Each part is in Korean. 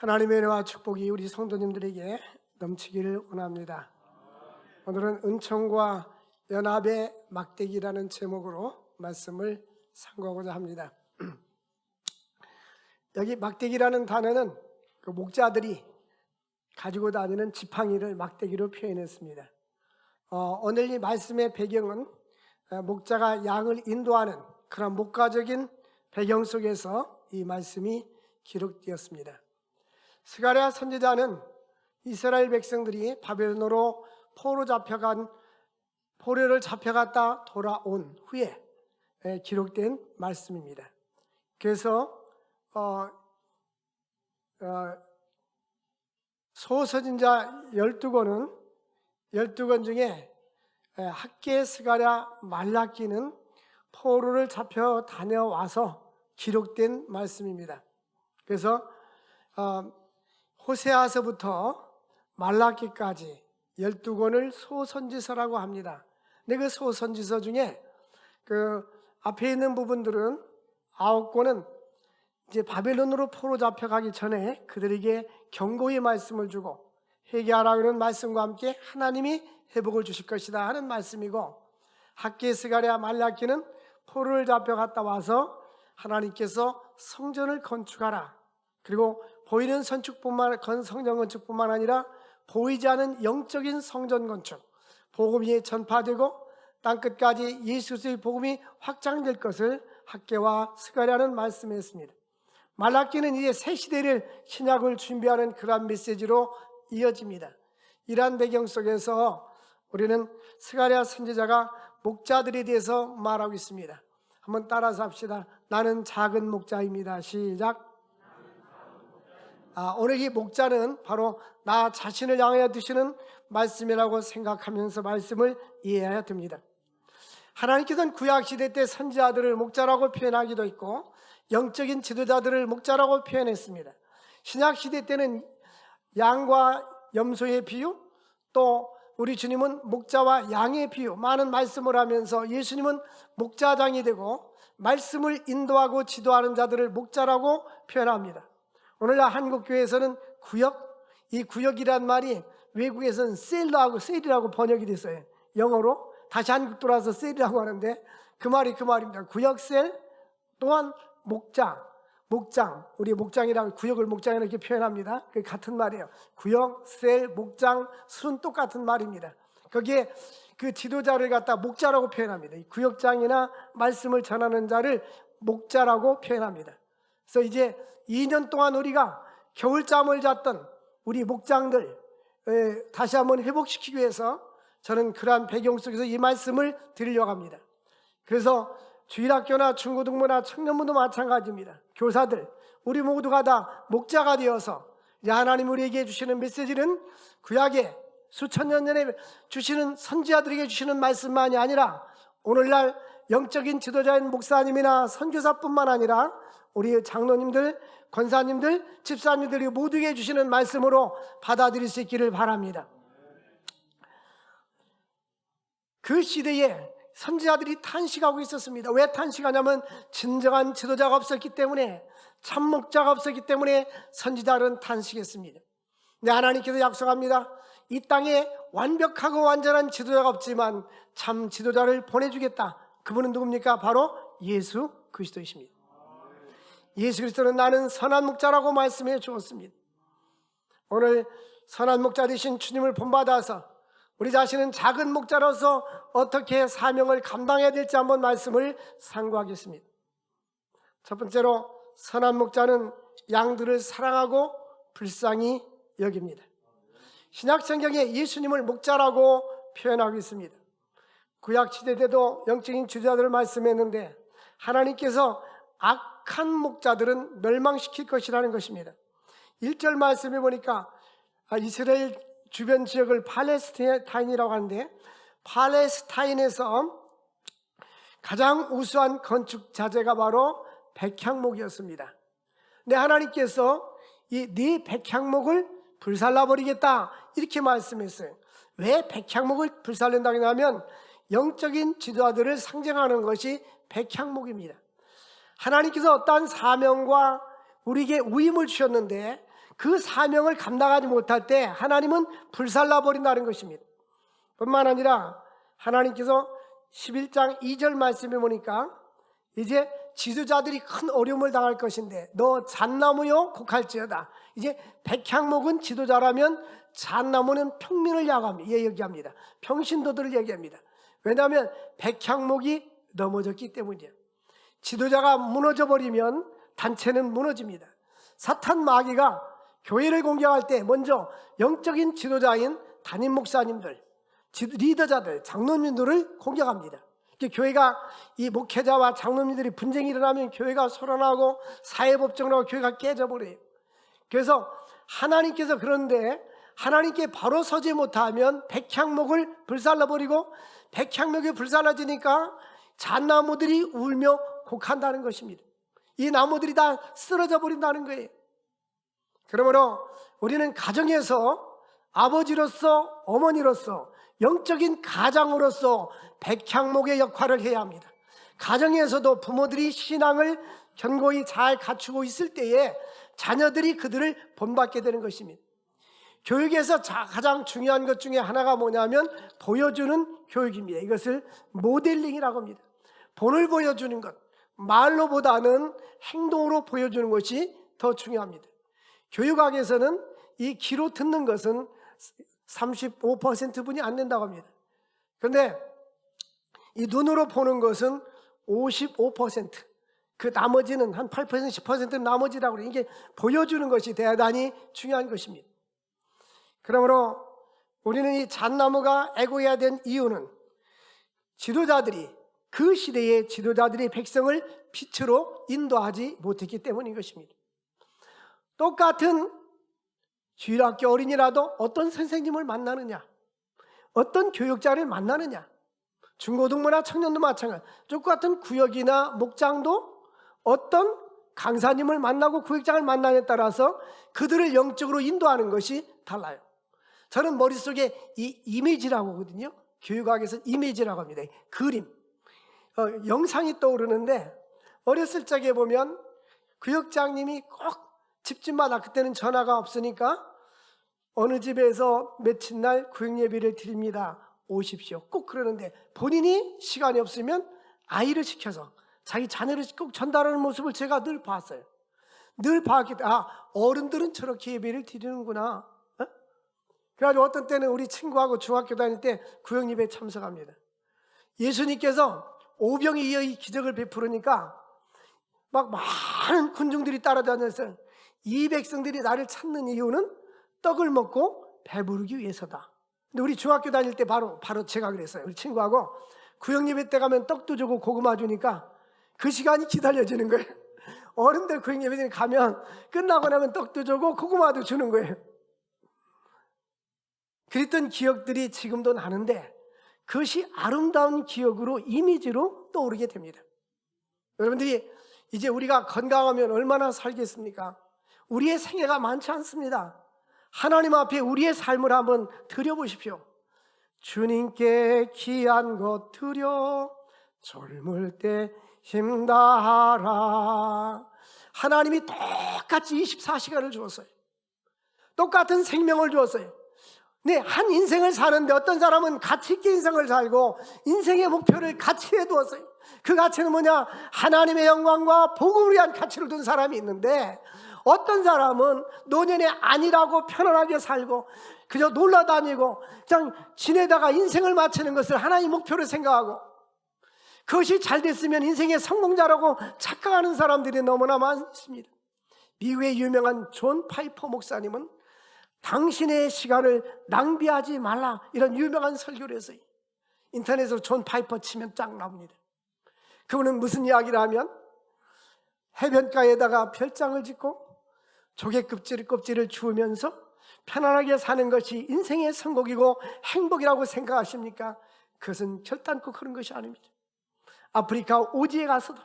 하나님의 은혜와 축복이 우리 성도님들에게 넘치기를 원합니다. 오늘은 은총과 연합의 막대기라는 제목으로 말씀을 상고하고자 합니다. 여기 막대기라는 단어는 그 목자들이 가지고 다니는 지팡이를 막대기로 표현했습니다. 오늘 이 말씀의 배경은 목자가 양을 인도하는 그런 목가적인 배경 속에서 이 말씀이 기록되었습니다. 스가랴 선지자는 이스라엘 백성들이 바벨론으로 포로를 잡혀갔다 돌아온 후에 기록된 말씀입니다. 그래서 소서진자 12권 중에 학개, 스가랴, 말라기는 포로를 잡혀 다녀와서 기록된 말씀입니다. 그래서 호세아서부터 말라기까지 12권을 소선지서라고 합니다. 근데 그 소선지서 중에 그 앞에 있는 부분들은 9권은 이제 바벨론으로 포로 잡혀가기 전에 그들에게 경고의 말씀을 주고 회개하라 그런 말씀과 함께 하나님이 회복을 주실 것이다 하는 말씀이고, 학개, 스가랴, 말라기는 포로를 잡혀갔다 와서 하나님께서 성전을 건축하라, 그리고 보이는 성전 건축뿐만 아니라 보이지 않은 영적인 성전 건축, 복음이 전파되고 땅끝까지 예수 그리스도의 복음이 확장될 것을 학개와 스가랴는 말씀했습니다. 말라기는 이제 새 시대를 신약을 준비하는 그러한 메시지로 이어집니다. 이러한 배경 속에서 우리는 스가랴 선지자가 목자들에 대해서 말하고 있습니다. 한번 따라서 합시다. 나는 작은 목자입니다. 시작. 오늘 이 목자는 바로 나 자신을 향하여 드시는 말씀이라고 생각하면서 말씀을 이해해야 됩니다. 하나님께서는 구약시대 때 선지자들을 목자라고 표현하기도 했고 영적인 지도자들을 목자라고 표현했습니다. 신약시대 때는 양과 염소의 비유, 또 우리 주님은 목자와 양의 비유, 많은 말씀을 하면서 예수님은 목자장이 되고 말씀을 인도하고 지도하는 자들을 목자라고 표현합니다. 오늘날 한국교회에서는 구역, 이 구역이란 말이 외국에서는 셀이라고 번역이 됐어요. 영어로 다시 한국 돌아와서 셀이라고 하는데 그 말입니다. 구역셀 또한 목장, 우리 목장이라고 구역을 목장이라고 이렇게 표현합니다. 그 같은 말이에요. 구역, 셀, 목장, 순 똑같은 말입니다. 거기에 그 지도자를 갖다 목자라고 표현합니다. 구역장이나 말씀을 전하는 자를 목자라고 표현합니다. 그래서 이제 2년 동안 우리가 겨울잠을 잤던 우리 목장들 다시 한번 회복시키기 위해서 저는 그러한 배경 속에서 이 말씀을 드리려고 합니다. 그래서 주일학교나 중고등부나 청년부도 마찬가지입니다. 교사들, 우리 모두가 다 목자가 되어서 이제 하나님 우리에게 주시는 메시지는 구약에 수천 년 전에 주시는 선지자들에게 주시는 말씀만이 아니라 오늘날 영적인 지도자인 목사님이나 선교사뿐만 아니라 우리 장로님들, 권사님들, 집사님들이 모두에게 주시는 말씀으로 받아들일 수 있기를 바랍니다. 그 시대에 선지자들이 탄식하고 있었습니다. 왜 탄식하냐면 진정한 지도자가 없었기 때문에, 참 목자가 없었기 때문에 선지자들은 탄식했습니다. 근데 하나님께서 약속합니다. 이 땅에 완벽하고 완전한 지도자가 없지만 참 지도자를 보내주겠다. 그분은 누굽니까? 바로 예수 그리스도이십니다. 예수 그리스도는 나는 선한 목자라고 말씀해 주었습니다. 오늘 선한 목자 되신 주님을 본받아서 우리 자신은 작은 목자로서 어떻게 사명을 감당해야 될지 한번 말씀을 상고하겠습니다. 첫 번째로, 선한 목자는 양들을 사랑하고 불쌍히 여깁니다. 신약 성경에 예수님을 목자라고 표현하고 있습니다. 구약 시대 때도 영적인 지도자들을 말씀했는데 하나님께서 악한 목자들은 멸망시킬 것이라는 것입니다. 1절 말씀해 보니까 이스라엘 주변 지역을 팔레스타인이라고 하는데, 팔레스타인에서 가장 우수한 건축 자재가 바로 백향목이었습니다. 근데 하나님께서 이 네 백향목을 불살라버리겠다 이렇게 말씀했어요. 왜 백향목을 불살른다고 하면 영적인 지도자들을 상징하는 것이 백향목입니다. 하나님께서 어떠한 사명과 우리에게 위임을 주셨는데 그 사명을 감당하지 못할 때 하나님은 불살라 버린다는 것입니다. 뿐만 아니라 하나님께서 11장 2절 말씀에 보니까 이제 지도자들이 큰 어려움을 당할 것인데 너 잣나무요 곡할지어다. 이제 백향목은 지도자라면 잣나무는 평민을 얘기합니다. 평신도들을 얘기합니다. 왜냐하면 백향목이 넘어졌기 때문이에요. 지도자가 무너져 버리면 단체는 무너집니다. 사탄 마귀가 교회를 공격할 때 먼저 영적인 지도자인 담임 목사님들, 리더자들, 장로님들을 공격합니다. 교회가 이 목회자와 장로님들이 분쟁이 일어나면 교회가 소란하고 사회법정으로 하고 교회가 깨져버려요. 그래서 하나님께서 그런데 하나님께 바로 서지 못하면 백향목을 불살라버리고 백향목이 불살라지니까 잣나무들이 울며 곡한다는 것입니다. 이 나무들이 다 쓰러져 버린다는 거예요. 그러므로 우리는 가정에서 아버지로서 어머니로서 영적인 가장으로서 백향목의 역할을 해야 합니다. 가정에서도 부모들이 신앙을 견고히 잘 갖추고 있을 때에 자녀들이 그들을 본받게 되는 것입니다. 교육에서 가장 중요한 것 중에 하나가 뭐냐면 보여주는 교육입니다. 이것을 모델링이라고 합니다. 본을 보여주는 것, 말로보다는 행동으로 보여주는 것이 더 중요합니다. 교육학에서는 이 귀로 듣는 것은 35%분이 안 된다고 합니다. 그런데 이 눈으로 보는 것은 55%, 그 나머지는 한 8%, 10%는 나머지라고 그래요. 이게 보여주는 것이 대단히 중요한 것입니다. 그러므로 우리는 이 잣나무가 애고해야 된 이유는 지도자들이 그 시대의 지도자들이 백성을 빛으로 인도하지 못했기 때문인 것입니다. 똑같은 주일학교 어린이라도 어떤 선생님을 만나느냐, 어떤 교육자를 만나느냐, 중고등부나 청년도 마찬가지, 똑같은 구역이나 목장도 어떤 강사님을 만나고 구역장을 만나냐에 따라서 그들을 영적으로 인도하는 것이 달라요. 저는 머릿속에 이 이미지라고 하거든요. 교육학에서 이미지라고 합니다. 그림, 영상이 떠오르는데 어렸을 적에 보면 구역장님이 꼭 집집마다, 그때는 전화가 없으니까 어느 집에서 며칠 날 구역예배를 드립니다, 오십시오, 꼭 그러는데 본인이 시간이 없으면 아이를 시켜서 자기 자녀를 꼭 전달하는 모습을 제가 늘 봤어요. 늘 봤기 때문에 어른들은 저렇게 예배를 드리는구나. 그래가지고 어떤 때는 우리 친구하고 중학교 다닐 때 구역예배에 참석합니다. 예수님께서 오병이어의 기적을 베푸르니까 막 많은 군중들이 따라다녀서 이 백성들이 나를 찾는 이유는 떡을 먹고 배부르기 위해서다. 근데 우리 중학교 다닐 때 바로 제가 그랬어요. 우리 친구하고 구역예배 때 가면 떡도 주고 고구마 주니까 그 시간이 기다려지는 거예요. 어른들 구역예배 때 가면 끝나고 나면 떡도 주고 고구마도 주는 거예요. 그랬던 기억들이 지금도 나는데 그것이 아름다운 기억으로, 이미지로 떠오르게 됩니다. 여러분들이 이제 우리가 건강하면 얼마나 살겠습니까? 우리의 생애가 많지 않습니다. 하나님 앞에 우리의 삶을 한번 드려보십시오. 주님께 귀한 것 드려 젊을 때 힘다하라. 하나님이 똑같이 24시간을 주었어요. 똑같은 생명을 주었어요. 네, 한 인생을 사는데 어떤 사람은 가치 있게 인생을 살고 인생의 목표를 가치에 두었어요. 그 가치는 뭐냐? 하나님의 영광과 복음을 위한 가치를 둔 사람이 있는데 어떤 사람은 노년에 아니라고 편안하게 살고 그저 놀러다니고 그냥 지내다가 인생을 마치는 것을 하나님의 목표로 생각하고 그것이 잘 됐으면 인생의 성공자라고 착각하는 사람들이 너무나 많습니다. 미국의 유명한 존 파이퍼 목사님은 당신의 시간을 낭비하지 말라, 이런 유명한 설교를 했어요. 인터넷으로 존 파이퍼 치면 쫙 나옵니다. 그분은 무슨 이야기를 하면 해변가에다가 별장을 짓고 조개 껍질을 주우면서 편안하게 사는 것이 인생의 성공이고 행복이라고 생각하십니까? 그것은 결단코 그런 것이 아닙니다. 아프리카 오지에 가서도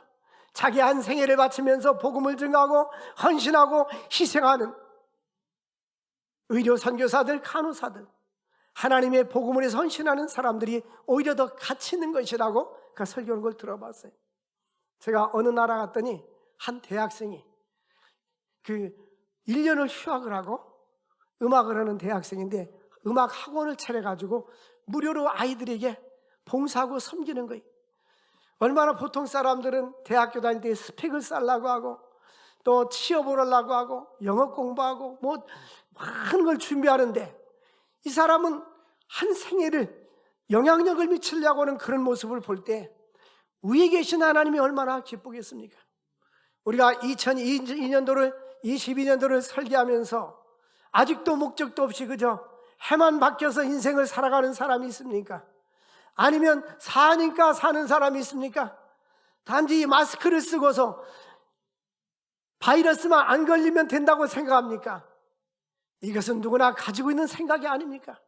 자기 한 생애를 바치면서 복음을 증거하고 헌신하고 희생하는 의료 선교사들, 간호사들, 하나님의 복음을 위해서 헌신하는 사람들이 오히려 더 가치 있는 것이라고 그 설교하는 걸 들어봤어요. 제가 어느 나라 갔더니 한 대학생이 그 1년을 휴학을 하고 음악을 하는 대학생인데 음악 학원을 차려가지고 무료로 아이들에게 봉사하고 섬기는 거예요. 얼마나 보통 사람들은 대학교 다닐 때 스펙을 쌓으려고 하고 또 취업을 하려고 하고 영어 공부하고 뭐 많은 걸 준비하는데, 이 사람은 한 생애를 영향력을 미치려고 하는 그런 모습을 볼 때 위에 계신 하나님이 얼마나 기쁘겠습니까? 우리가 2022년도를 22년도를 설계하면서 아직도 목적도 없이 그저 해만 바뀌어서 인생을 살아가는 사람이 있습니까? 아니면 사니까 사는 사람이 있습니까? 단지 이 마스크를 쓰고서 바이러스만 안 걸리면 된다고 생각합니까? 이것은 누구나 가지고 있는 생각이 아닙니까?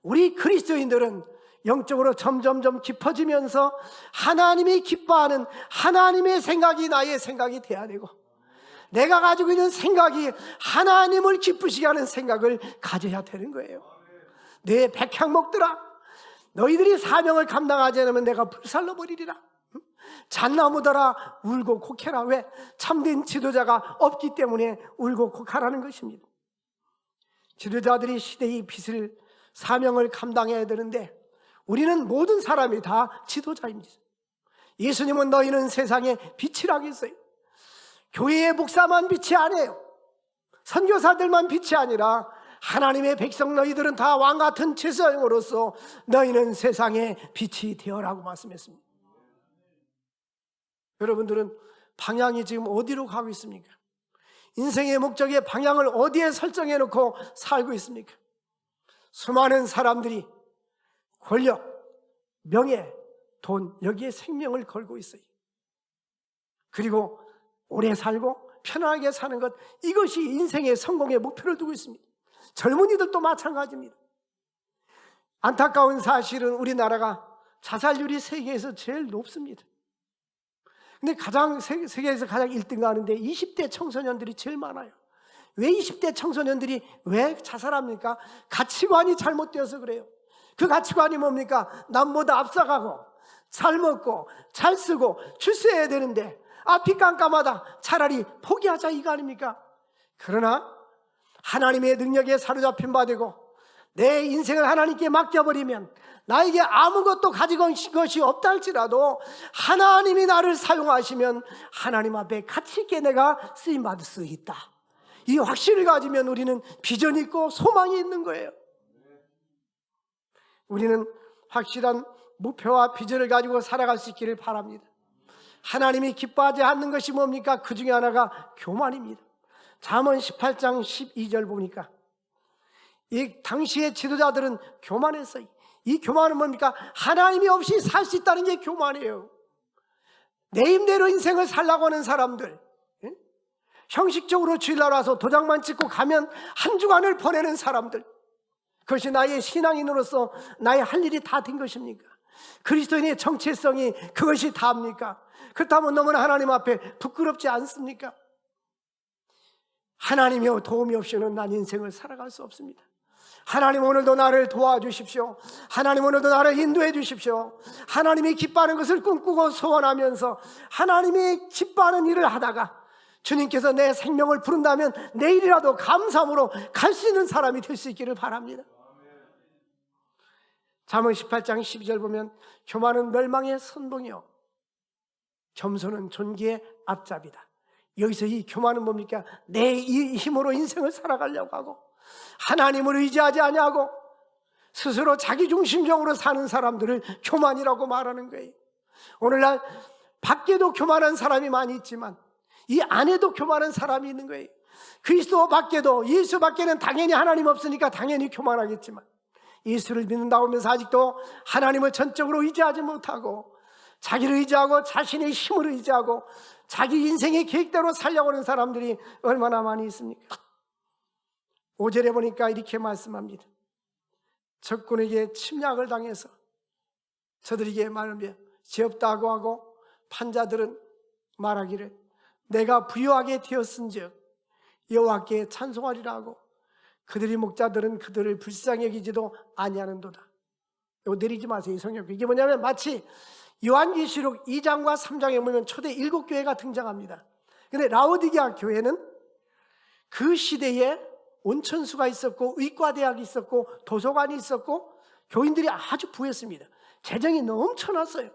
우리 그리스도인들은 영적으로 점점점 깊어지면서 하나님이 기뻐하는 하나님의 생각이 나의 생각이 돼야 되고, 내가 가지고 있는 생각이 하나님을 기쁘시게 하는 생각을 가져야 되는 거예요. 내 백향목들아, 너희들이 사명을 감당하지 않으면 내가 불살라 버리리라. 잣나무들아 울고 곡해라. 왜? 참된 지도자가 없기 때문에 울고 곡하라는 것입니다. 지도자들이 시대의 빛을 사명을 감당해야 되는데 우리는 모든 사람이 다 지도자입니다. 예수님은 너희는 세상의 빛이라고 했어요. 교회의 목사만 빛이 아니에요. 선교사들만 빛이 아니라 하나님의 백성 너희들은 다 왕같은 제사장으로서 너희는 세상의 빛이 되어라고 말씀했습니다. 여러분들은 방향이 지금 어디로 가고 있습니까? 인생의 목적의 방향을 어디에 설정해 놓고 살고 있습니까? 수많은 사람들이 권력, 명예, 돈, 여기에 생명을 걸고 있어요. 그리고 오래 살고 편안하게 사는 것, 이것이 인생의 성공의 목표를 두고 있습니다. 젊은이들도 마찬가지입니다. 안타까운 사실은 우리나라가 자살률이 세계에서 제일 높습니다. 근데 세계에서 가장 1등 하는데 20대 청소년들이 제일 많아요. 왜 20대 청소년들이 왜 자살합니까? 가치관이 잘못되어서 그래요. 그 가치관이 뭡니까? 남보다 앞서가고 잘 먹고 잘 쓰고 출세해야 되는데 앞이 깜깜하다, 차라리 포기하자, 이거 아닙니까? 그러나 하나님의 능력에 사로잡힌 바 되고 내 인생을 하나님께 맡겨버리면 나에게 아무것도 가지고 온 것이 없다 할지라도 하나님이 나를 사용하시면 하나님 앞에 가치 있게 내가 쓰임받을 수 있다, 이 확신을 가지면 우리는 비전이 있고 소망이 있는 거예요. 우리는 확실한 목표와 비전을 가지고 살아갈 수 있기를 바랍니다. 하나님이 기뻐하지 않는 것이 뭡니까? 그 중에 하나가 교만입니다. 잠언 18장 12절 보니까 이 당시의 지도자들은 교만했어요. 이 교만은 뭡니까? 하나님이 없이 살 수 있다는 게 교만이에요. 내 힘대로 인생을 살라고 하는 사람들, 형식적으로 주일날 와서 도장만 찍고 가면 한 주간을 보내는 사람들, 그것이 나의 신앙인으로서 나의 할 일이 다 된 것입니까? 그리스도인의 정체성이 그것이 다입니까? 그렇다면 너무나 하나님 앞에 부끄럽지 않습니까? 하나님의 도움이 없이는 난 인생을 살아갈 수 없습니다. 하나님 오늘도 나를 도와주십시오. 하나님 오늘도 나를 인도해 주십시오. 하나님이 기뻐하는 것을 꿈꾸고 소원하면서 하나님이 기뻐하는 일을 하다가 주님께서 내 생명을 부른다면 내일이라도 감사함으로 갈 수 있는 사람이 될 수 있기를 바랍니다. 잠언 18장 12절 보면 교만은 멸망의 선봉이요 겸손은 존귀의 앞잡이다. 여기서 이 교만은 뭡니까? 내 힘으로 인생을 살아가려고 하고 하나님을 의지하지 아니하고 스스로 자기중심적으로 사는 사람들을 교만이라고 말하는 거예요. 오늘날 밖에도 교만한 사람이 많이 있지만 이 안에도 교만한 사람이 있는 거예요. 그리스도 밖에도, 예수 밖에는 당연히 하나님 없으니까 당연히 교만하겠지만 예수를 믿는다고 하면서 아직도 하나님을 전적으로 의지하지 못하고 자기를 의지하고 자신의 힘을 의지하고 자기 인생의 계획대로 살려고 하는 사람들이 얼마나 많이 있습니까? 5절에 보니까 이렇게 말씀합니다. 적군에게 침략을 당해서 저들에게 말하며 죄 없다고 하고 판자들은 말하기를 내가 부유하게 되었은즉 여호와께 찬송하리라 하고 그들의 목자들은 그들을 불쌍히 여기지도 아니하는도다. 이거 내리지 마세요. 이 성경. 이게 뭐냐면 마치 요한계시록 2장과 3장에 보면 초대 7교회가 등장합니다. 근데 라오디게아 교회는 그 시대에 온천수가 있었고 의과대학이 있었고 도서관이 있었고 교인들이 아주 부했습니다. 재정이 넘쳐났어요.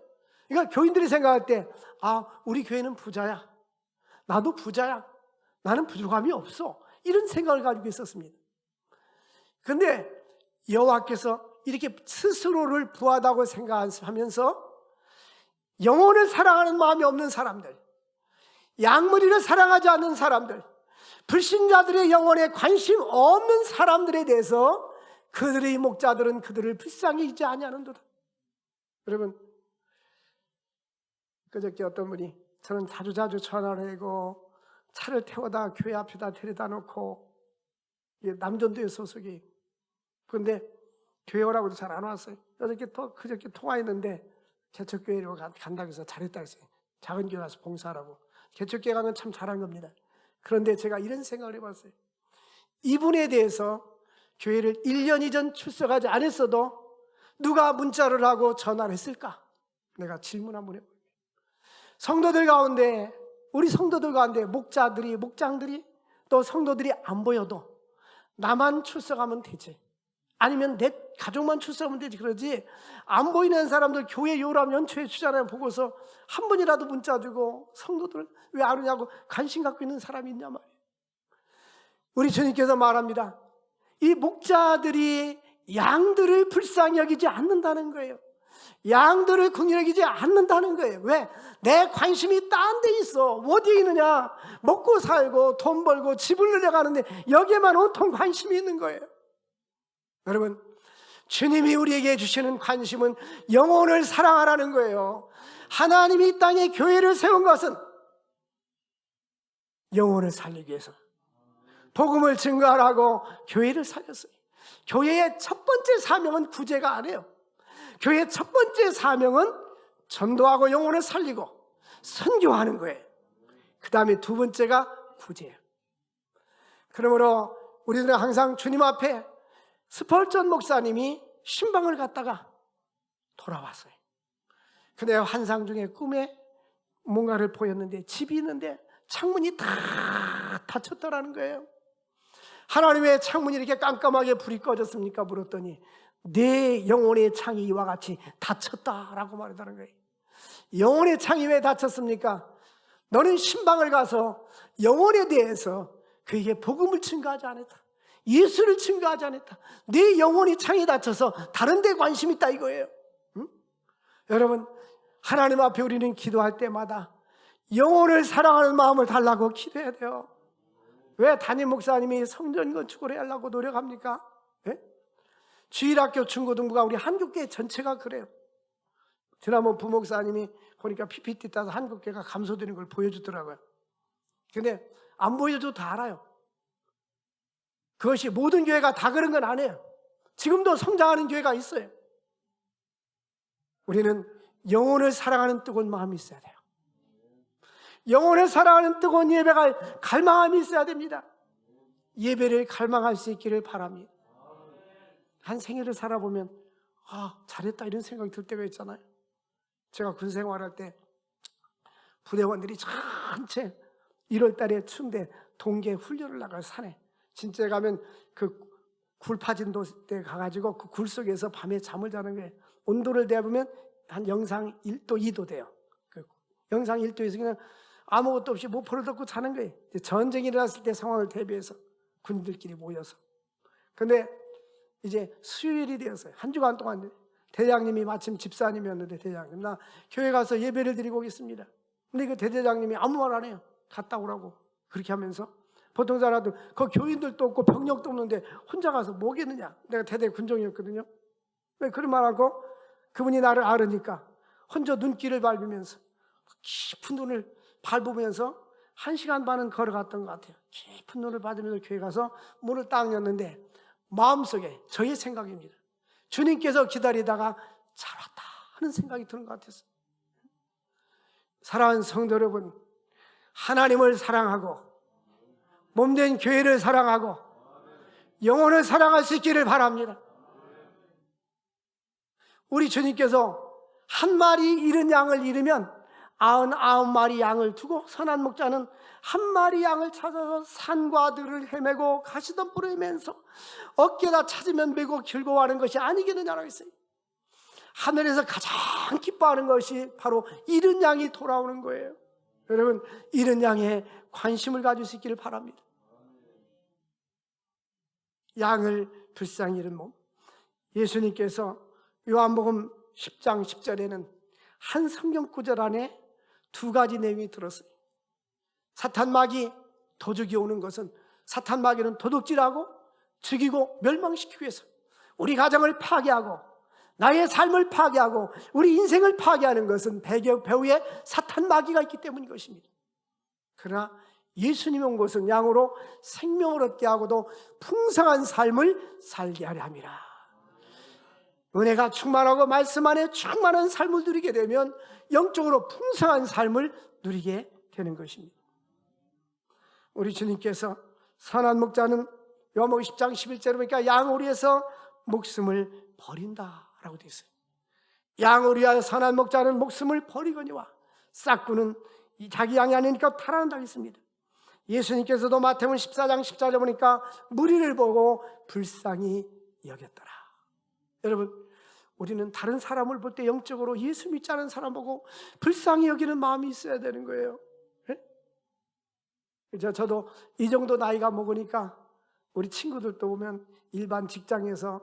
그러니까 교인들이 생각할 때 우리 교회는 부자야. 나도 부자야. 나는 부족함이 없어. 이런 생각을 가지고 있었습니다. 그런데 여호와께서 이렇게 스스로를 부하다고 생각하면서 영혼을 사랑하는 마음이 없는 사람들, 양무리를 사랑하지 않는 사람들, 불신자들의 영혼에 관심 없는 사람들에 대해서 그들의 목자들은 그들을 불쌍히 여기지 아니하는도다. 여러분, 그저께 어떤 분이 저는 자주자주 전화를 하고 차를 태워다 교회 앞에다 데려다 놓고, 남전도에 소속이, 그런데 교회 오라고도 잘 안 왔어요. 그저께 통화했는데 개척교회로 간다고 해서 잘했다 했어요. 작은 교회 가서 봉사하라고. 개척교회 가면 참 잘한 겁니다. 그런데 제가 이런 생각을 해봤어요. 이분에 대해서 교회를 1년 이전 출석하지 않았어도 누가 문자를 하고 전화를 했을까? 내가 질문 한번 해볼게요. 성도들 가운데, 우리 성도들 가운데 목장들이 또 성도들이 안 보여도 나만 출석하면 되지, 아니면 내 가족만 출석하면 되지, 그러지 안 보이는 사람들 교회 요람 연초에 주잖아요. 보고서 한 번이라도 문자 주고 성도들 왜 안 오냐고 관심 갖고 있는 사람이 있냐 말이에요. 우리 주님께서 말합니다. 이 목자들이 양들을 불쌍히 여기지 않는다는 거예요. 양들을 긍휼히 여기지 않는다는 거예요. 왜? 내 관심이 딴 데 있어. 어디에 있느냐? 먹고 살고 돈 벌고 집을 늘려가는데 여기에만 온통 관심이 있는 거예요. 여러분, 주님이 우리에게 주시는 관심은 영혼을 사랑하라는 거예요. 하나님이 이 땅에 교회를 세운 것은 영혼을 살리기 위해서, 복음을 증거하라고 교회를 살렸어요. 교회의 첫 번째 사명은 구제가 아니에요. 교회의 첫 번째 사명은 전도하고 영혼을 살리고 선교하는 거예요. 그 다음에 두 번째가 구제예요. 그러므로 우리들은 항상 주님 앞에, 스펄전 목사님이 신방을 갔다가 돌아왔어요. 근데 환상 중에 꿈에 뭔가를 보였는데 집이 있는데 창문이 다 닫혔더라는 거예요. 하나님 왜 창문이 이렇게 깜깜하게 불이 꺼졌습니까? 물었더니 내 영혼의 창이 이와 같이 닫혔다라고 말하다는 거예요. 영혼의 창이 왜 닫혔습니까? 너는 신방을 가서 영혼에 대해서 그에게 복음을 증거하지 않았다. 예수를 증거하지 않았다. 네 영혼이 창이 닫혀서 다른 데 관심 있다 이거예요. 응? 여러분, 하나님 앞에 우리는 기도할 때마다 영혼을 사랑하는 마음을 달라고 기도해야 돼요. 왜 담임 목사님이 성전 건축을 하려고 노력합니까? 예? 주일학교 중고등부가 우리 한국교회 전체가 그래요. 지난번 부목사님이 보니까 PPT 따서 한국교회가 감소되는 걸 보여주더라고요. 근데 안 보여줘도 다 알아요. 그것이 모든 교회가 다 그런 건 아니에요. 지금도 성장하는 교회가 있어요. 우리는 영혼을 사랑하는 뜨거운 마음이 있어야 돼요. 영혼을 사랑하는 뜨거운 예배가 갈망함이 있어야 됩니다. 예배를 갈망할 수 있기를 바랍니다. 한 생애를 살아보면 잘했다 이런 생각이 들 때가 있잖아요. 제가 군 생활할 때 부대원들이 전체 1월 달에 추운데 동계 훈련을 나가요. 산에 진짜 가면 그 굴 파진 데 가가지고 그 굴 속에서 밤에 잠을 자는 거예요. 온도를 대보면 한 영상 1도 2도 돼요. 그 영상 1도에서 그냥 아무것도 없이 모포를 덮고 자는 거예요. 전쟁이 일어났을 때 상황을 대비해서 군인들끼리 모여서. 근데 이제 수요일이 되었어요. 한 주간 동안 대장님이 마침 집사님이었는데, 대장님 나 교회 가서 예배를 드리고 오겠습니다. 근데 그 대대장님이 아무 말 안 해요. 갔다 오라고. 그렇게 하면서 보통 사람들 그 교인들도 없고 병력도 없는데 혼자 가서 뭐겠느냐. 내가 대대 군종이었거든요. 왜 그런 말하고 그분이 나를 알으니까 혼자 눈길을 밟으면서 깊은 눈을 밟으면서 1시간 반은 걸어갔던 것 같아요. 깊은 눈을 받으면서 교회 가서 문을 딱 열었는데 마음속에 저의 생각입니다. 주님께서 기다리다가 잘 왔다 하는 생각이 드는 것 같았어요. 사랑하는 성도 여러분, 하나님을 사랑하고 몸된 교회를 사랑하고 영혼을 사랑할 수 있기를 바랍니다. 우리 주님께서 한 마리 잃은 양을 잃으면 99마리 양을 두고 선한 목자는 한 마리 양을 찾아서 산과 들을 헤매고 가시덤불을 헤매면서 어깨다 찾으면 메고 즐거워하는 것이 아니겠느냐라고 했어요. 하늘에서 가장 기뻐하는 것이 바로 잃은 양이 돌아오는 거예요. 여러분, 잃은 양에 관심을 가질 수 있기를 바랍니다. 양을 불쌍히 잃은 몸. 예수님께서 요한복음 10장 10절에는 한 성경 구절 안에 두 가지 내용이 들었어요. 사탄 마귀 도둑이 오는 것은, 사탄 마귀는 도둑질하고 죽이고 멸망시키기 위해서 우리 가정을 파괴하고 나의 삶을 파괴하고 우리 인생을 파괴하는 것은 배후에 사탄 마귀가 있기 때문인 것입니다. 그러나 예수님이 온 것은 양으로 생명을 얻게 하고도 풍성한 삶을 살게 하려 함이라. 은혜가 충만하고 말씀 안에 충만한 삶을 누리게 되면 영적으로 풍성한 삶을 누리게 되는 것입니다. 우리 주님께서 선한 목자는 요한복음 10장 11절에 보니까 양을 위해서 목숨을 버린다라고 되어 있어요. 양을 위하여 선한 목자는 목숨을 버리거니와 싹구는 자기 양이 아니니까 탈환한다고 했습니다. 예수님께서도 마태복음 14장 14절에 보니까 무리를 보고 불쌍히 여겼더라. 여러분, 우리는 다른 사람을 볼 때 영적으로 예수 믿지 않은 사람 보고 불쌍히 여기는 마음이 있어야 되는 거예요. 저도 이 정도 나이가 먹으니까 우리 친구들도 보면 일반 직장에서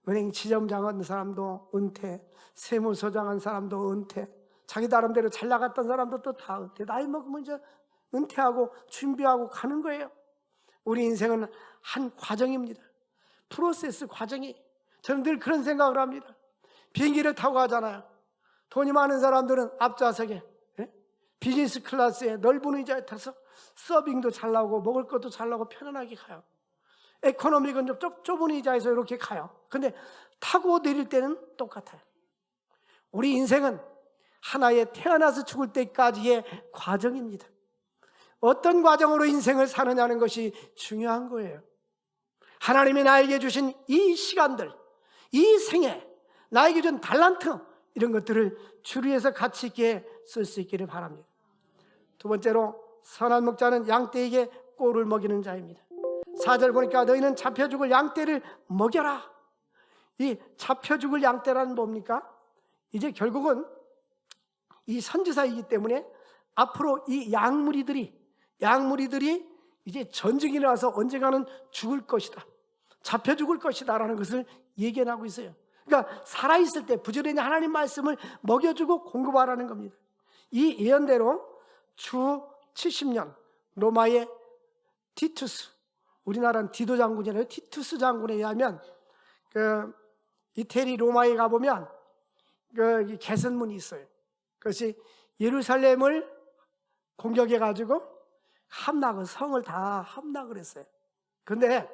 은행 지점장 한 사람도 은퇴, 세무서장 한 사람도 은퇴, 자기 나름대로 잘 나갔던 사람도 또 다 은퇴. 나이 먹으면 이제 은퇴하고 준비하고 가는 거예요. 우리 인생은 한 과정입니다. 프로세스 과정이. 저는 늘 그런 생각을 합니다. 비행기를 타고 가잖아요. 돈이 많은 사람들은 앞좌석에, 비즈니스 클래스에 넓은 의자에 타서 서빙도 잘 나오고 먹을 것도 잘 나오고 편안하게 가요. 에코노믹은 좀 좁은 의자에서 이렇게 가요. 근데 타고 내릴 때는 똑같아요. 우리 인생은 하나의 태어나서 죽을 때까지의 과정입니다. 어떤 과정으로 인생을 사느냐는 것이 중요한 거예요. 하나님이 나에게 주신 이 시간들, 이 생애, 나에게 준 달란트, 이런 것들을 주를 위해서 가치 있게 쓸 수 있기를 바랍니다. 두 번째로, 선한 목자는 양떼에게 꼴을 먹이는 자입니다. 4절 보니까 너희는 잡혀 죽을 양떼를 먹여라. 이 잡혀 죽을 양떼라는 뭡니까? 이제 결국은 이 선지자이기 때문에 앞으로 이 양무리들이 이제 전쟁이 일어나서 언젠가는 죽을 것이다, 잡혀 죽을 것이다 라는 것을 예견하고 있어요. 그러니까 살아있을 때 부지런히 하나님 말씀을 먹여주고 공급하라는 겁니다. 이 예언대로 주 70년 로마의 티투스, 우리나라는 디도 장군이라요. 티투스 장군에 의하면 이태리 로마에 가보면 개선문이 있어요. 그것이 예루살렘을 공격해가지고 성을 다 함락을 했어요. 근데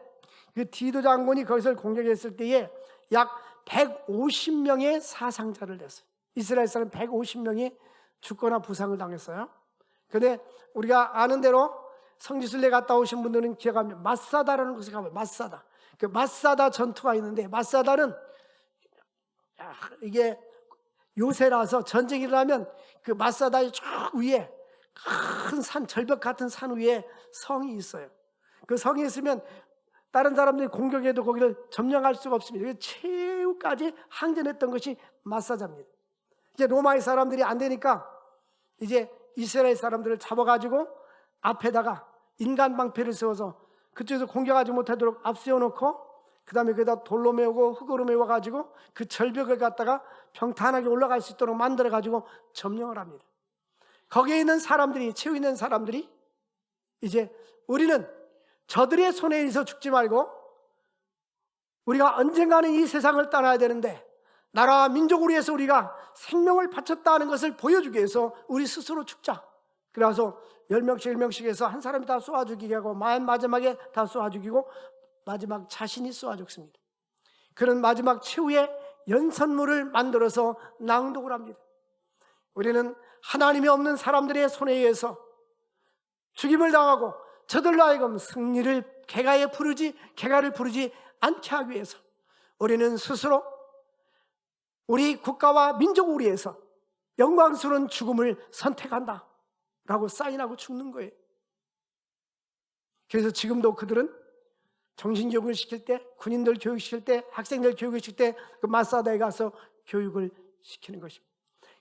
그 디도 장군이 거기서 공격했을 때에 약 150명의 사상자를 냈어요. 이스라엘 사람 150명이 죽거나 부상을 당했어요. 근데 우리가 아는 대로 성지순례 갔다 오신 분들은 기억하면 마사다라는 곳에 가면 마사다, 그 마사다 전투가 있는데, 마사다는 이게 요새라서 전쟁이 일어나면 그 마사다의 쭉 위에 큰 산, 절벽 같은 산 위에 성이 있어요. 그 성이 있으면 다른 사람들이 공격해도 거기를 점령할 수가 없습니다. 최후까지 항전했던 것이 마사다입니다. 이제 로마의 사람들이 안 되니까 이제 이스라엘 사람들을 잡아가지고 앞에다가 인간 방패를 세워서 그쪽에서 공격하지 못하도록 앞세워놓고, 그 다음에 거기다 돌로 메우고 흙으로 메워가지고 그 절벽을 갖다가 평탄하게 올라갈 수 있도록 만들어가지고 점령을 합니다. 거기에 있는 사람들이, 채우 있는 사람들이 이제 우리는 저들의 손에 의해서 죽지 말고 우리가 언젠가는 이 세상을 떠나야 되는데 나라와 민족을 위해서 우리가 생명을 바쳤다는 것을 보여주기 위해서 우리 스스로 죽자. 그래서 10명씩 10명씩 해서 한 사람이 다 쏘아 죽이게 하고 마지막에 다 쏘아 죽이고 마지막 자신이 쏘아 죽습니다. 그런 마지막 최후의 연선물을 만들어서 낭독을 합니다. 우리는 하나님이 없는 사람들의 손에 의해서 죽임을 당하고 저들로 하여금 승리를 개가를 부르지 않게 하기 위해서 우리는 스스로 우리 국가와 민족을 위해서 영광스러운 죽음을 선택한다 라고 사인하고 죽는 거예요. 그래서 지금도 그들은 정신교육을 시킬 때, 군인들 교육시킬 때, 학생들 교육을 시킬 때 그 마사다에 가서 교육을 시키는 것입니다.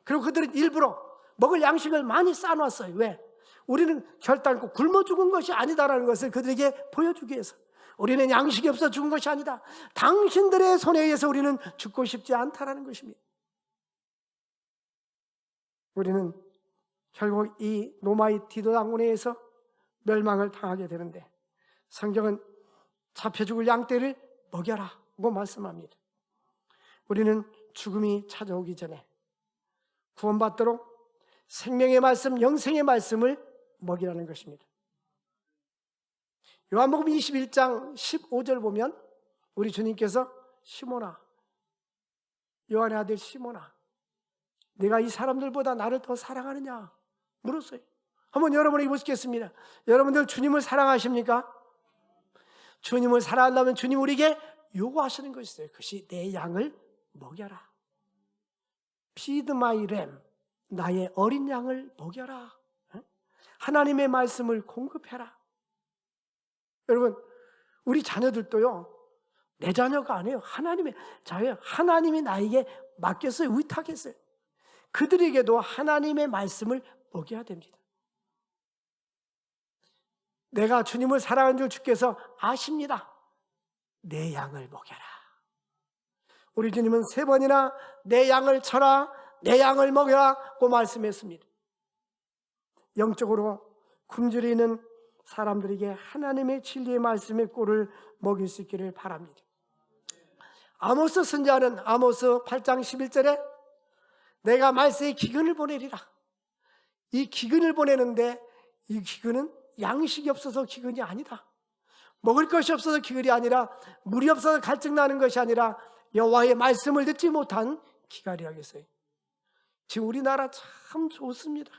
그리고 그들은 일부러 먹을 양식을 많이 쌓아놨어요. 왜? 우리는 결단코 굶어 죽은 것이 아니다라는 것을 그들에게 보여주기 위해서. 우리는 양식이 없어 죽은 것이 아니다. 당신들의 손에 의해서 우리는 죽고 싶지 않다라는 것입니다. 우리는 결국 이 노마의 디도 당군에 의해서 멸망을 당하게 되는데, 성경은 잡혀 죽을 양떼를 먹여라고 말씀합니다. 우리는 죽음이 찾아오기 전에 구원받도록 생명의 말씀, 영생의 말씀을 먹이라는 것입니다. 요한복음 21장 15절 보면 우리 주님께서 시몬아, 요한의 아들 시몬아, 네가 이 사람들보다 나를 더 사랑하느냐 물었어요. 한번 여러분에게 묻겠습니다. 여러분들 주님을 사랑하십니까? 주님을 사랑한다면 주님 우리에게 요구하시는 것이 있어요. 그것이 내 양을 먹여라. Feed my lamb, 나의 어린 양을 먹여라. 하나님의 말씀을 공급해라. 여러분, 우리 자녀들도요, 내 자녀가 아니에요. 하나님의 자녀예요. 하나님이 나에게 맡겼어요. 의탁했어요. 그들에게도 하나님의 말씀을 먹여야 됩니다. 내가 주님을 사랑하는 줄 주께서 아십니다. 내 양을 먹여라. 우리 주님은 3번이나 내 양을 쳐라, 내 양을 먹여라고 말씀했습니다. 영적으로 굶주려 있는 사람들에게 하나님의 진리의 말씀의 꼴을 먹일 수 있기를 바랍니다. 아모스 선지자는 아모스 8장 11절에 내가 말세에 기근을 보내리라. 이 기근을 보내는데 이 기근은 양식이 없어서 기근이 아니다. 먹을 것이 없어서 기근이 아니라, 물이 없어서 갈증 나는 것이 아니라 여호와의 말씀을 듣지 못한 기갈이라겠어요. 지금 우리나라 참 좋습니다.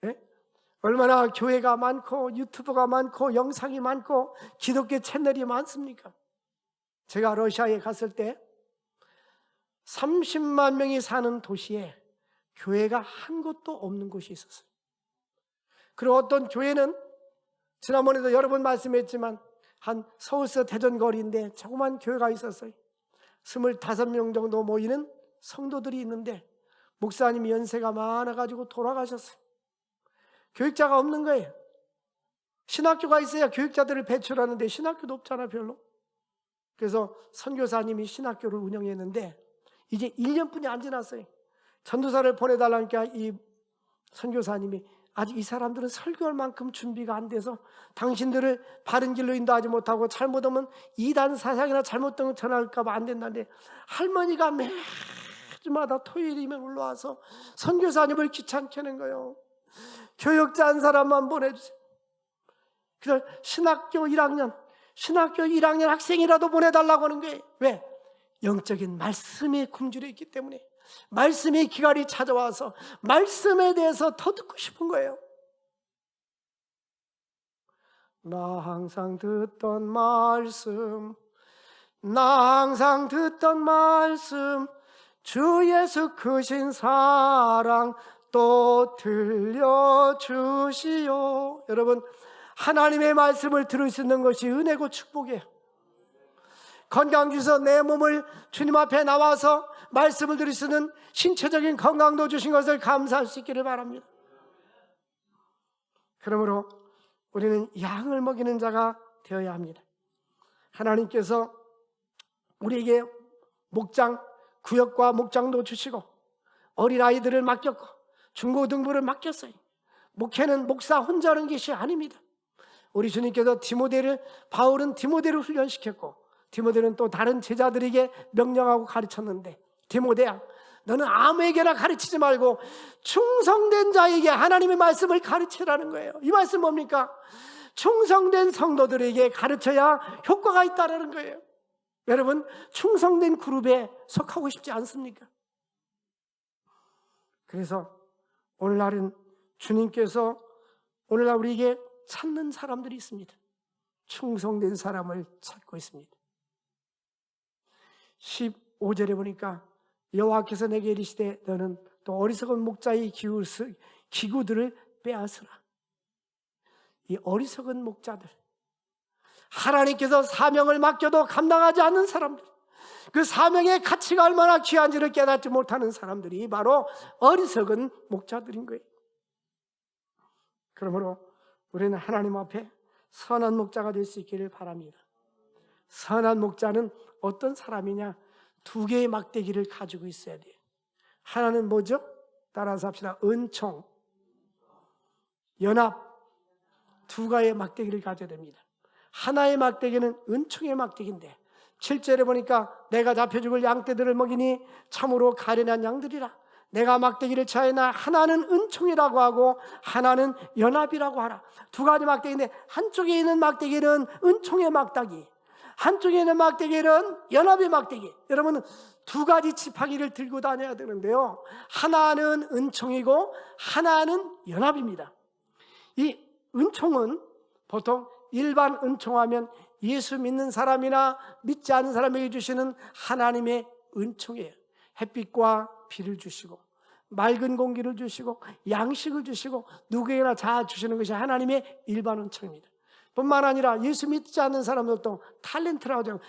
예? 얼마나 교회가 많고 유튜브가 많고 영상이 많고 기독교 채널이 많습니까? 제가 러시아에 갔을 때 30만 명이 사는 도시에 교회가 한 곳도 없는 곳이 있었어요. 그리고 어떤 교회는 지난번에도 여러 번 말씀했지만 한 서울서 대전거리인데 조그만 교회가 있었어요. 25명 정도 모이는 성도들이 있는데 목사님이 연세가 많아가지고 돌아가셨어요. 교육자가 없는 거예요. 신학교가 있어야 교육자들을 배출하는데 신학교도 없잖아 별로. 그래서 선교사님이 신학교를 운영했는데 이제 1년뿐이 안 지났어요. 전도사를 보내달라니까 이 선교사님이 아직 이 사람들은 설교할 만큼 준비가 안 돼서 당신들을 바른 길로 인도하지 못하고 잘못하면 이단 사상이나 잘못된 걸 전할까 봐 안 된다는데, 할머니가 매주마다 토요일이면 올라와서 선교사님을 귀찮게 하는 거예요. 교육자 한 사람만 보내주세요. 그래서 신학교 1학년 학생이라도 보내달라고 하는 거예요. 왜? 영적인 말씀에 굶주려 있기 때문에, 말씀의 기갈이 찾아와서 말씀에 대해서 더 듣고 싶은 거예요. 나 항상 듣던 말씀, 주 예수 크신 사랑 또 들려주시오. 여러분, 하나님의 말씀을 들을 수 있는 것이 은혜고 축복이에요. 건강 주셔서 내 몸을 주님 앞에 나와서 말씀을 들을 수 있는 신체적인 건강도 주신 것을 감사할 수 있기를 바랍니다. 그러므로 우리는 양을 먹이는 자가 되어야 합니다. 하나님께서 우리에게 목장, 구역과 목장도 주시고 어린아이들을 맡겼고 중고등부를 맡겼어요. 목회는 목사 혼자 하는 것이 아닙니다. 우리 주님께서 바울은 디모데를 훈련시켰고 디모데는 또 다른 제자들에게 명령하고 가르쳤는데, 디모데야, 너는 아무에게나 가르치지 말고 충성된 자에게 하나님의 말씀을 가르치라는 거예요. 이 말씀 뭡니까? 충성된 성도들에게 가르쳐야 효과가 있다는 거예요. 여러분, 충성된 그룹에 속하고 싶지 않습니까? 그래서 오늘날은 주님께서 오늘날 우리에게 찾는 사람들이 있습니다. 충성된 사람을 찾고 있습니다. 15절에 보니까 여호와께서 내게 이르시되 너는 또 어리석은 목자의 기구들을 빼앗으라. 이 어리석은 목자들, 하나님께서 사명을 맡겨도 감당하지 않는 사람들, 그 사명의 가치가 얼마나 귀한지를 깨닫지 못하는 사람들이 바로 어리석은 목자들인 거예요. 그러므로 우리는 하나님 앞에 선한 목자가 될 수 있기를 바랍니다. 선한 목자는 어떤 사람이냐? 두 개의 막대기를 가지고 있어야 돼요. 하나는 뭐죠? 따라서 합시다. 은총, 연합, 두 가지의 막대기를 가져야 됩니다. 하나의 막대기는 은총의 막대기인데 7절에 보니까 내가 잡혀 죽을 양떼들을 먹이니 참으로 가련한 양들이라. 내가 막대기를 차이나 하나는 은총이라고 하고 하나는 연합이라고 하라. 두 가지 막대기인데 한쪽에 있는 막대기는 은총의 막대기, 한쪽에 있는 막대기는 연합의 막대기. 여러분은 두 가지 지팡이를 들고 다녀야 되는데요, 하나는 은총이고 하나는 연합입니다. 이 은총은 보통 일반 은총하면 예수 믿는 사람이나 믿지 않는 사람에게 주시는 하나님의 은총이에요. 햇빛과 비를 주시고 맑은 공기를 주시고 양식을 주시고 누구에게나 다 주시는 것이 하나님의 일반 은총입니다. 뿐만 아니라 예수 믿지 않는 사람들도 탤런트라고 하죠.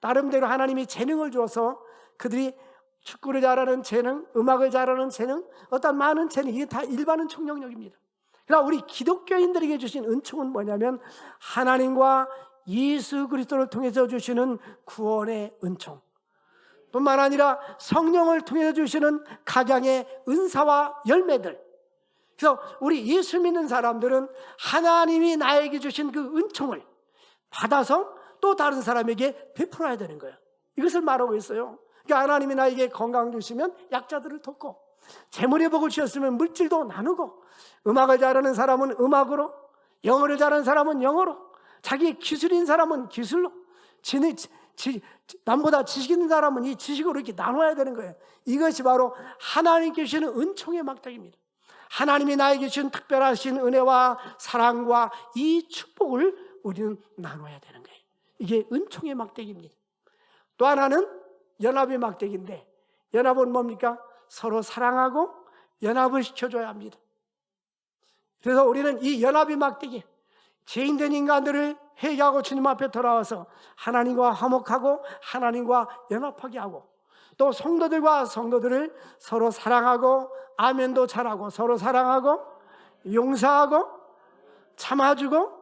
나름대로 하나님이 재능을 주어서 그들이 축구를 잘하는 재능, 음악을 잘하는 재능, 어떤 많은 재능, 이게 다 일반 은총 영역입니다. 그러나 우리 기독교인들에게 주신 은총은 뭐냐면 하나님과 예수 그리스도를 통해서 주시는 구원의 은총, 뿐만 아니라 성령을 통해서 주시는 각양의 은사와 열매들. 그래서 우리 예수 믿는 사람들은 하나님이 나에게 주신 그 은총을 받아서 또 다른 사람에게 베풀어야 되는 거예요. 이것을 말하고 있어요. 그러니까 하나님이 나에게 건강 주시면 약자들을 돕고, 재물의 복을 주셨으면 물질도 나누고, 음악을 잘하는 사람은 음악으로, 영어를 잘하는 사람은 영어로, 자기 기술인 사람은 기술로, 남보다 지식 있는 사람은 이 지식으로 이렇게 나눠야 되는 거예요. 이것이 바로 하나님께 주시는 은총의 막대기입니다. 하나님이 나에게 주신 특별하신 은혜와 사랑과 이 축복을 우리는 나눠야 되는 거예요. 이게 은총의 막대기입니다. 또 하나는 연합의 막대기인데, 연합은 뭡니까? 서로 사랑하고 연합을 시켜줘야 합니다. 그래서 우리는 이 연합의 막대기, 죄인된 인간들을 회개하고 주님 앞에 돌아와서 하나님과 화목하고 하나님과 연합하게 하고, 또 성도들과 성도들을 서로 사랑하고 아멘도 잘하고 서로 사랑하고 용서하고 참아주고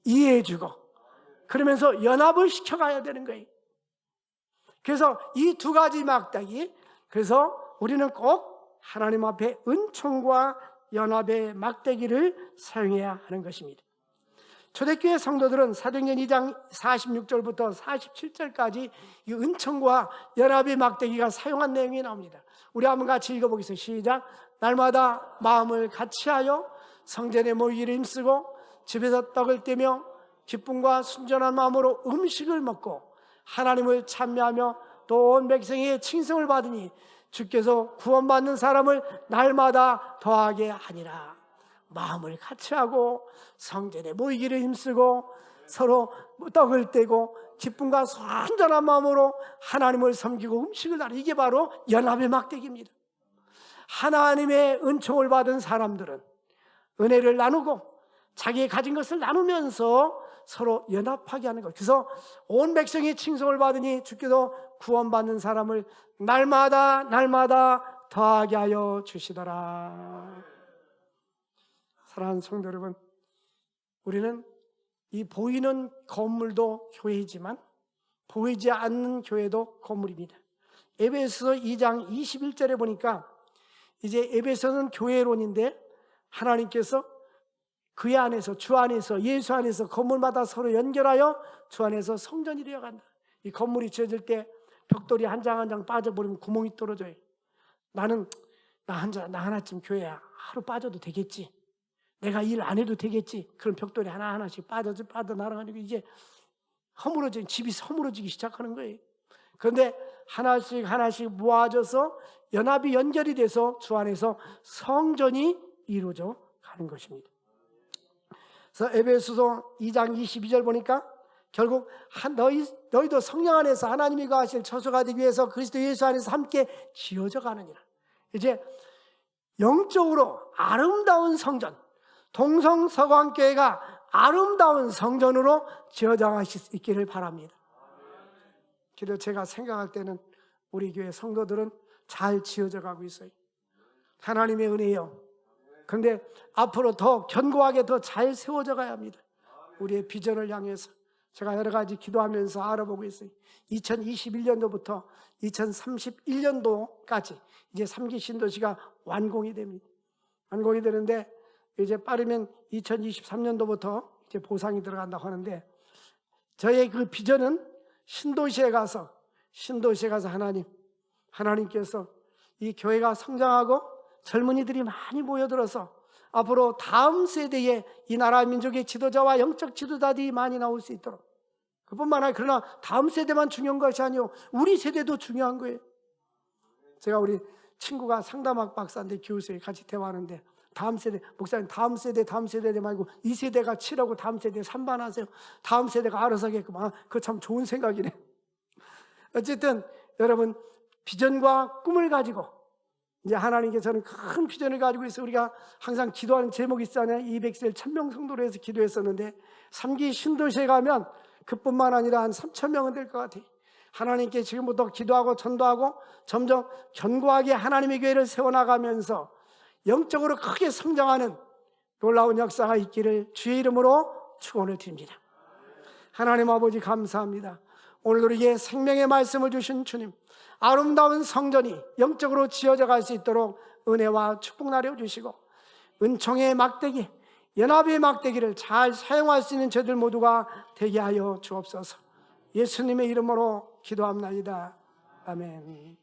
이해해주고, 그러면서 연합을 시켜가야 되는 거예요. 그래서 이 두 가지 막대기, 그래서 우리는 꼭 하나님 앞에 은총과 연합의 막대기를 사용해야 하는 것입니다. 초대교회 성도들은 사도행전 2장 46절부터 47절까지 이 은총과 연합의 막대기가 사용한 내용이 나옵니다. 우리 한번 같이 읽어보겠습니다. 시작. 날마다 마음을 같이하여 성전에 모이기를 힘쓰고 집에서 떡을 떼며 기쁨과 순전한 마음으로 음식을 먹고 하나님을 찬미하며 또 온 백성의 칭송을 받으니 주께서 구원받는 사람을 날마다 더하게 하니라. 마음을 같이하고 성전에 모이기를 힘쓰고 서로 떡을 떼고 기쁨과 순전한 마음으로 하나님을 섬기고 음식을 나누는, 이게 바로 연합의 막대기입니다. 하나님의 은총을 받은 사람들은 은혜를 나누고 자기의 가진 것을 나누면서 서로 연합하게 하는 것. 그래서 온 백성이 칭송을 받으니 주께서 구원받는 사람을 날마다 더하게 하여 주시더라. 사랑하는 성도 여러분, 우리는 이 보이는 건물도 교회이지만 보이지 않는 교회도 건물입니다. 에베소서 2장 21절에 보니까 이제 에베소는 교회론인데 하나님께서 그 안에서, 주 안에서, 예수 안에서 건물마다 서로 연결하여 주 안에서 성전이 되어간다. 이 건물이 지어질 때 벽돌이 한 장 한 장 빠져버리면 구멍이 떨어져요. 나 하나쯤 교회에 하루 빠져도 되겠지, 내가 일 안 해도 되겠지. 그런 벽돌이 하나하나씩 빠져나가니까 이제 집이 허물어지기 시작하는 거예요. 그런데 하나씩 모아져서 연합이 연결이 돼서 주 안에서 성전이 이루어져 가는 것입니다. 그래서 에베소서 2장 22절 보니까 결국 너희도 성령 안에서 하나님이 거하실 처소가 되기 위해서 그리스도 예수 안에서 함께 지어져 가느니라. 이제 영적으로 아름다운 성전, 동성서광교회가 아름다운 성전으로 지어져갈 수 있기를 바랍니다. 그래서 제가 생각할 때는 우리 교회 성도들은 잘 지어져 가고 있어요. 하나님의 은혜요. 그런데 앞으로 더 견고하게 더 잘 세워져 가야 합니다. 우리의 비전을 향해서 제가 여러 가지 기도하면서 알아보고 있어요. 2021년도부터 2031년도까지 이제 3기 신도시가 완공이 됩니다. 완공이 되는데 이제 빠르면 2023년도부터 이제 보상이 들어간다고 하는데, 저의 그 비전은 신도시에 가서 하나님께서 이 교회가 성장하고 젊은이들이 많이 모여들어서 앞으로 다음 세대에 이 나라 민족의 지도자와 영적 지도자들이 많이 나올 수 있도록, 그뿐만 아니라 그러나 다음 세대만 중요한 것이 아니고 우리 세대도 중요한 거예요. 제가 우리 친구가 상담학 박사인데 교수에 같이 대화하는데, 다음 세대, 목사님 다음 세대 말고 이 세대가 치라고 다음 세대 산반하세요. 다음 세대가 알아서 하게끔. 그거 참 좋은 생각이네. 어쨌든 여러분, 비전과 꿈을 가지고 이제 하나님께서는 큰 비전을 가지고 있어. 우리가 항상 기도하는 제목이 있잖아요. 200셀 1000명 성도로 해서 기도했었는데, 3기 신도시에 가면 그뿐만 아니라 한 3000명은 될 것 같아요. 하나님께 지금부터 기도하고 전도하고 점점 견고하게 하나님의 교회를 세워나가면서 영적으로 크게 성장하는 놀라운 역사가 있기를 주의 이름으로 축원을 드립니다. 하나님 아버지 감사합니다. 오늘 우리에게 생명의 말씀을 주신 주님, 아름다운 성전이 영적으로 지어져 갈 수 있도록 은혜와 축복 나려 주시고, 은총의 막대기, 연합의 막대기를 잘 사용할 수 있는 저들 모두가 되게 하여 주옵소서. 예수님의 이름으로 기도합나이다. 아멘.